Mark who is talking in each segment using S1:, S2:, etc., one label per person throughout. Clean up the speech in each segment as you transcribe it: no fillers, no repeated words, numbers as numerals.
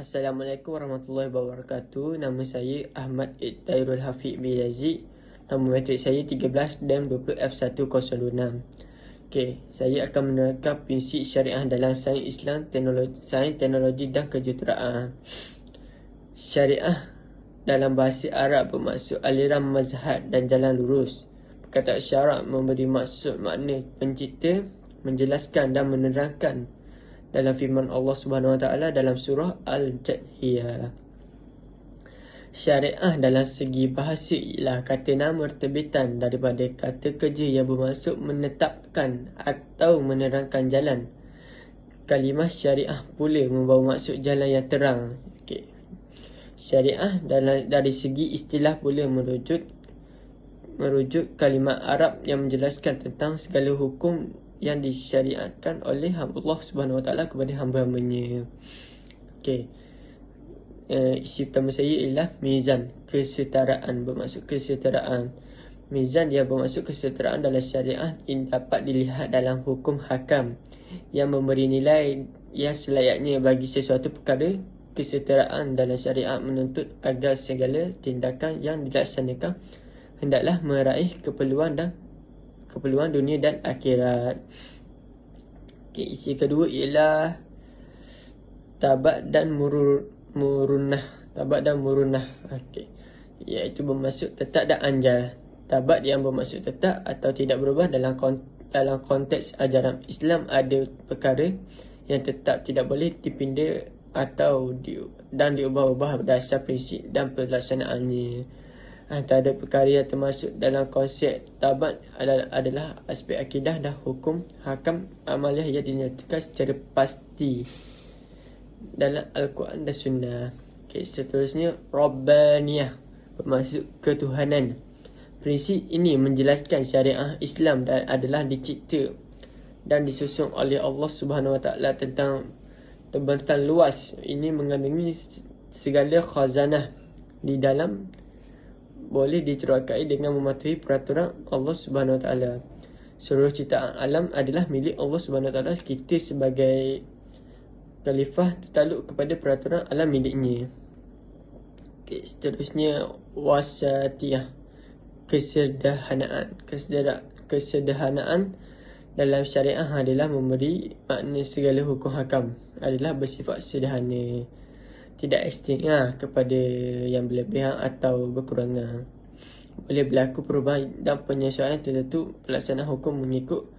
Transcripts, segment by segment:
S1: Assalamualaikum warahmatullahi wabarakatuh. Nama saya Ahmad Dairul Hafiq bin Yazid. Nombor matrik saya 13 DAM 20F1026. Okey, saya akan menerangkan prinsip syariah dalam sains Islam, teknologi dan kejuruteraan. Syariah dalam bahasa Arab bermaksud aliran mazhab dan jalan lurus. Perkataan syarak memberi maksud makna pencipta, menjelaskan dan menerangkan dalam firman Allah Subhanahu Wa Taala dalam surah Al-Jathiyah. Syariah dalam segi bahasa ialah kata nama terbitan daripada kata kerja yang bermaksud menetapkan atau menerangkan jalan. Kalimah syariah pula membawa maksud jalan yang terang. Okey. Syariah dari segi istilah pula merujuk kalimat Arab yang menjelaskan tentang segala hukum yang disyariatkan oleh Allah Subhanahu Wa Taala kepada hamba-hambanya. Okey. Isi pertama saya ialah mizan, kesetaraan, bermaksud kesetaraan. Mizan dia bermaksud kesetaraan dalam syariah ini dapat dilihat dalam hukum hakam yang memberi nilai yang selayaknya bagi sesuatu perkara. Kesetaraan dalam syariat menuntut agar segala tindakan yang dilaksanakan hendaklah meraih keperluan dunia dan akhirat. Okay, isi kedua ialah tabat dan murunah. Tabat dan murunah. Okey. Iaitu bermaksud tetap dan anjal. Tabat yang bermaksud tetap atau tidak berubah dalam konteks ajaran Islam ada perkara yang tetap tidak boleh dipindah atau diubah-ubah berdasar prinsip dan pelaksanaannya. Antara perkara yang termasuk dalam konsep tabat adalah aspek akidah dan hukum hakam amaliah yang dinyatakan secara pasti dalam Al-Quran dan Sunnah. Okay, seterusnya Rabbaniyah bermaksud ketuhanan. Prinsip ini menjelaskan syariah Islam adalah dicipta dan disusun oleh Allah Subhanahu Wa Taala tentang terbentang luas. Ini mengandungi segala khazanah di dalam boleh dicurakai dengan mematuhi peraturan Allah Subhanahu Wa Taala. Seluruh ciptaan alam adalah milik Allah Subhanahu Wa Taala. Kita sebagai khalifah tertakluk kepada peraturan alam miliknya. Okay, seterusnya wasatiyah, kesederhanaan dalam syariah adalah memberi makna segala hukum hakam adalah bersifat sederhana, tidak ekstrim kepada yang berlebihan atau berkurangan. Boleh berlaku perubahan dan penyesuaian tertentu pelaksanaan hukum mengikut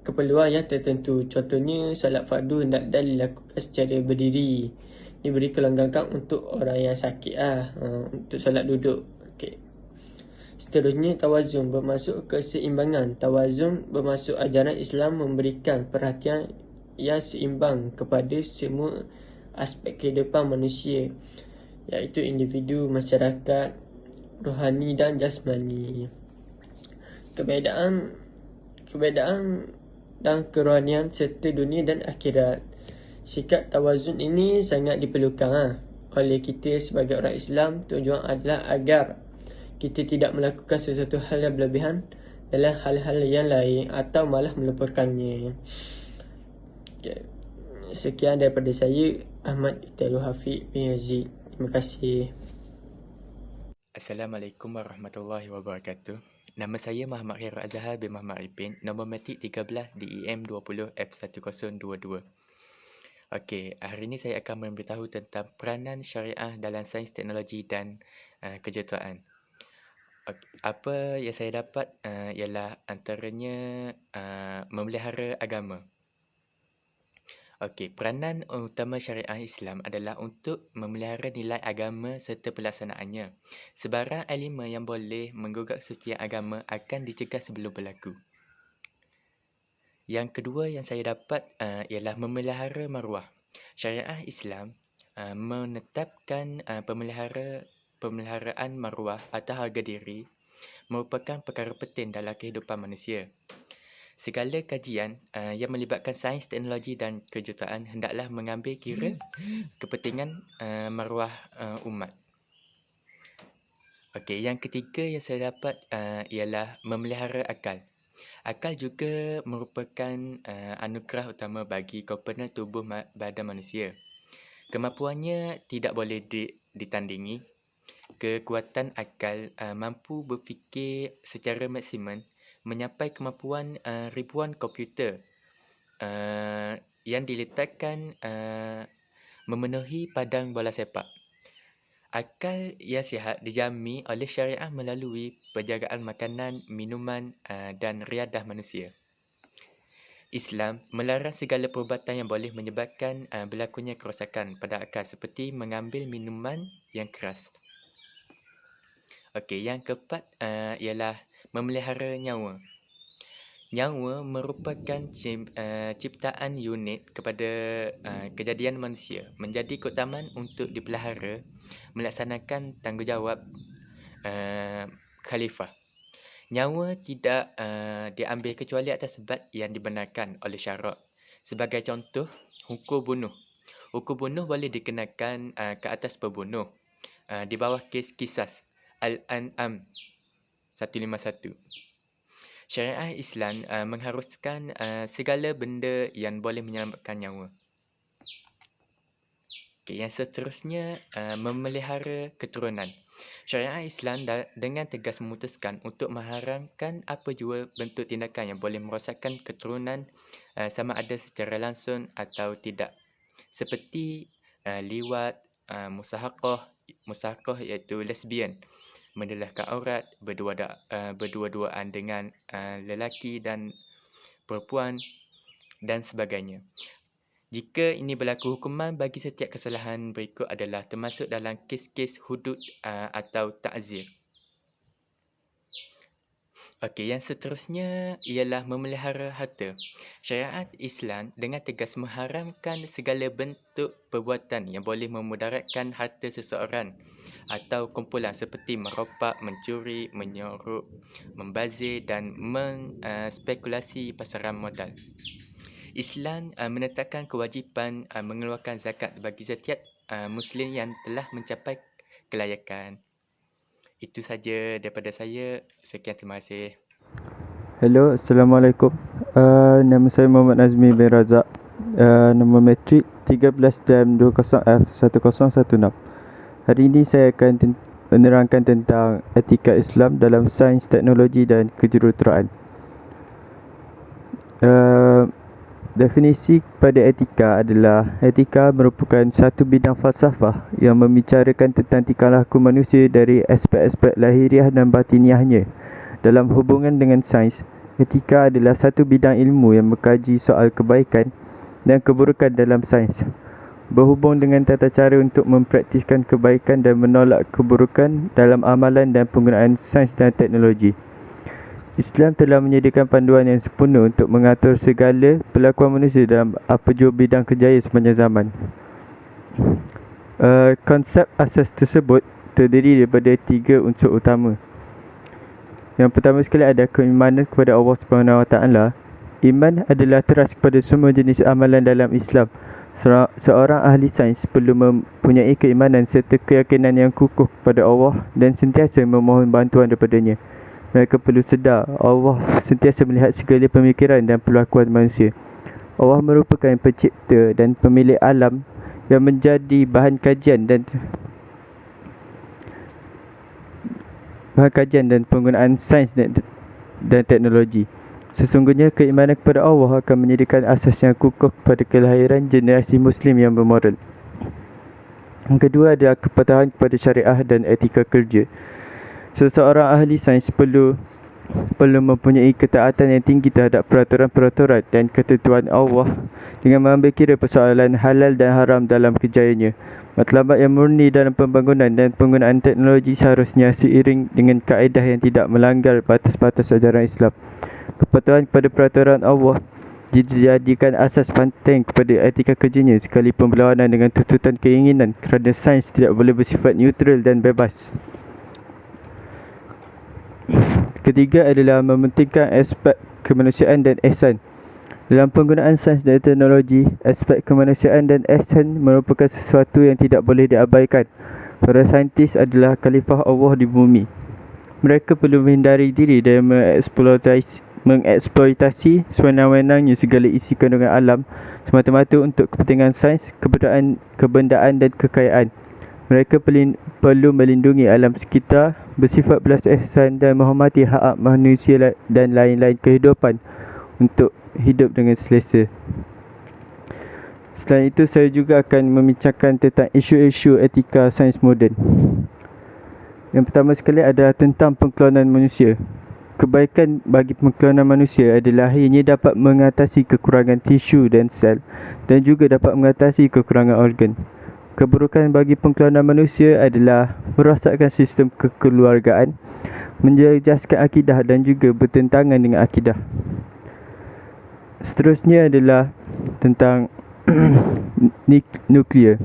S1: keperluan yang tertentu. Contohnya, salat fardu hendak dilakukan secara berdiri, diberi kelonggaran untuk orang yang sakit untuk salat duduk. Okay. Seterusnya tawazun bermaksud keseimbangan. Tawazun bermaksud ajaran Islam memberikan perhatian yang seimbang kepada semua aspek kehidupan manusia, iaitu individu, masyarakat, rohani dan jasmani. Kebedaan dan kerohanian serta dunia dan akhirat. Sikap tawazun ini sangat diperlukan oleh kita sebagai orang Islam. Tujuan adalah agar kita tidak melakukan sesuatu hal yang berlebihan dalam hal-hal yang lain atau malah melupakannya. Okay. Sekian daripada saya, Ahmad Dairul Hafiq bin Yazid. Terima kasih.
S2: Assalamualaikum warahmatullahi wabarakatuh. Nama saya Muhammad Khairul Azhar bin Muhammad Arifin. Nombor matrik 13 DEM 20F1022. Okey, hari ini saya akan memberitahu tentang peranan syariah dalam sains, teknologi dan kejuruteraan. Apa yang saya dapat ialah antaranya memelihara agama. Okey, peranan utama syariah Islam adalah untuk memelihara nilai agama serta pelaksanaannya. Sebarang elemen yang boleh menggugat kesucian agama akan dicegah sebelum berlaku. Yang kedua yang saya dapat ialah memelihara maruah. Syariah Islam menetapkan pemeliharaan maruah atau harga diri merupakan perkara penting dalam kehidupan manusia. Segala kajian yang melibatkan sains, teknologi dan kejuruteraan hendaklah mengambil kira kepentingan maruah umat. Okey, yang ketiga yang saya dapat ialah memelihara akal. Akal juga merupakan anugerah utama bagi komponen tubuh badan manusia. Kemampuannya tidak boleh ditandingi. Kekuatan akal mampu berfikir secara maksimum, menyampai kemampuan ribuan komputer yang diletakkan memenuhi padang bola sepak. Akal yang sihat dijami oleh syariah melalui penjagaan makanan, minuman dan riadah manusia. Islam melarang segala perubatan yang boleh menyebabkan berlakunya kerosakan pada akal seperti mengambil minuman yang keras. Okey, yang keempat ialah memelihara nyawa. Nyawa merupakan ciptaan unik kepada kejadian manusia. Menjadi keutamaan untuk dipelihara, melaksanakan tanggungjawab khalifah. Nyawa tidak diambil kecuali atas sebab yang dibenarkan oleh syarak. Sebagai contoh, hukum bunuh. Hukum bunuh boleh dikenakan ke atas pembunuh di bawah kes kisas Al-An'am 151. Syariah Islam mengharuskan segala benda yang boleh menyelamatkan nyawa. Okay, yang seterusnya, memelihara keturunan. Syariah Islam dengan tegas memutuskan untuk mengharamkan apa jua bentuk tindakan yang boleh merosakkan keturunan sama ada secara langsung atau tidak. Seperti liwat, musahaqah iaitu lesbian, mendedahkan aurat, berdua-duaan dengan lelaki dan perempuan dan sebagainya. Jika ini berlaku, hukuman bagi setiap kesalahan berikut adalah termasuk dalam kes-kes hudud atau ta'zir. Okey, yang seterusnya ialah memelihara harta. Syariat Islam dengan tegas mengharamkan segala bentuk perbuatan yang boleh memudaratkan harta seseorang atau kumpulan seperti meropak, mencuri, menyorok, membazir dan menspekulasi pasaran modal. Islam menetapkan kewajipan mengeluarkan zakat bagi setiap Muslim yang telah mencapai kelayakan. Itu saja daripada saya. Sekian, terima kasih.
S3: Hello, Assalamualaikum. Nama saya Muhammad Nazmi bin Razak. Nombor matrik 13-20F1016. Hari ini saya akan menerangkan tentang etika Islam dalam sains, teknologi dan kejuruteraan. Definisi pada etika adalah etika merupakan satu bidang falsafah yang membicarakan tentang tingkah laku manusia dari aspek-aspek lahiriah dan batiniahnya. Dalam hubungan dengan sains, etika adalah satu bidang ilmu yang mengkaji soal kebaikan dan keburukan dalam sains, berhubung dengan tata cara untuk mempraktiskan kebaikan dan menolak keburukan dalam amalan dan penggunaan sains dan teknologi. Islam telah menyediakan panduan yang sempurna untuk mengatur segala perlakuan manusia dalam apa jua bidang kejayaan sepanjang zaman. Konsep asas tersebut terdiri daripada 3 unsur utama. Yang pertama sekali ada keimanan kepada Allah SWT. Iman adalah teras kepada semua jenis amalan dalam Islam. Seorang ahli sains perlu mempunyai keimanan serta keyakinan yang kukuh kepada Allah dan sentiasa memohon bantuan daripadanya. Mereka perlu sedar Allah sentiasa melihat segala pemikiran dan perlakuan manusia. Allah merupakan pencipta dan pemilik alam yang menjadi bahan kajian dan penggunaan sains dan teknologi. Sesungguhnya keimanan kepada Allah akan menyediakan asas yang kukuh pada kelahiran generasi Muslim yang bermoral. Yang kedua adalah kepatuhan kepada syariah dan etika kerja. Seseorang ahli sains perlu mempunyai ketaatan yang tinggi terhadap peraturan-peraturan dan ketentuan Allah dengan mengambil kira persoalan halal dan haram dalam kerjanya. Matlamat yang murni dalam pembangunan dan penggunaan teknologi seharusnya seiring dengan kaedah yang tidak melanggar batas-batas ajaran Islam. Kepatuhan kepada peraturan Allah dijadikan asas penting kepada etika kerjanya sekalipun berlawanan dengan tuntutan keinginan, kerana sains tidak boleh bersifat neutral dan bebas. Ketiga adalah mementingkan aspek kemanusiaan dan ihsan. Dalam penggunaan sains dan teknologi, aspek kemanusiaan dan ihsan merupakan sesuatu yang tidak boleh diabaikan. Para saintis adalah khalifah Allah di bumi. Mereka perlu menghindari diri dari mengeksploitasi sewenang-wenangnya segala isi kandungan alam semata-mata untuk kepentingan sains, kebendaan dan kekayaan. Mereka perlu melindungi alam sekitar, bersifat belas ihsan dan menghormati hak manusia dan lain-lain kehidupan untuk hidup dengan selesa. Selain itu, saya juga akan membincangkan tentang isu-isu etika sains moden. Yang pertama sekali adalah tentang pengklonan manusia. Kebaikan bagi pengklonan manusia adalah ianya dapat mengatasi kekurangan tisu dan sel dan juga dapat mengatasi kekurangan organ. Keburukan bagi pengklonan manusia adalah merosakkan sistem kekeluargaan, menjejaskan akidah dan juga bertentangan dengan akidah. Seterusnya adalah tentang nuklear.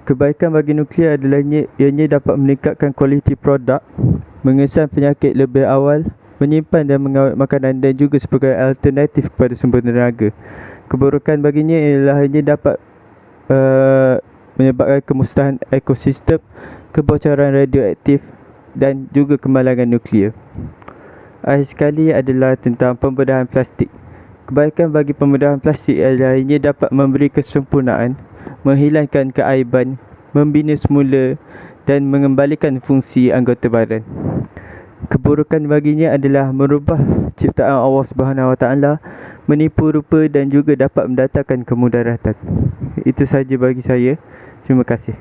S3: Kebaikan bagi nuklear adalah ianya dapat meningkatkan kualiti produk, mengesan penyakit lebih awal, menyimpan dan mengawet makanan dan juga sebagai alternatif kepada sumber tenaga. Keburukan baginya ialah ianya dapat menyebabkan kemusnahan ekosistem, kebocoran radioaktif dan juga kemalangan nuklear. Akhir sekali adalah tentang pembedahan plastik. Kebaikan bagi pembedahan plastik adalah ianya dapat memberi kesempurnaan, menghilangkan keaiban, membina semula dan mengembalikan fungsi anggota badan. Keburukan baginya adalah merubah ciptaan Allah SWT, menipu rupa dan juga dapat mendatangkan kemudaratan. Itu sahaja bagi saya. Terima kasih.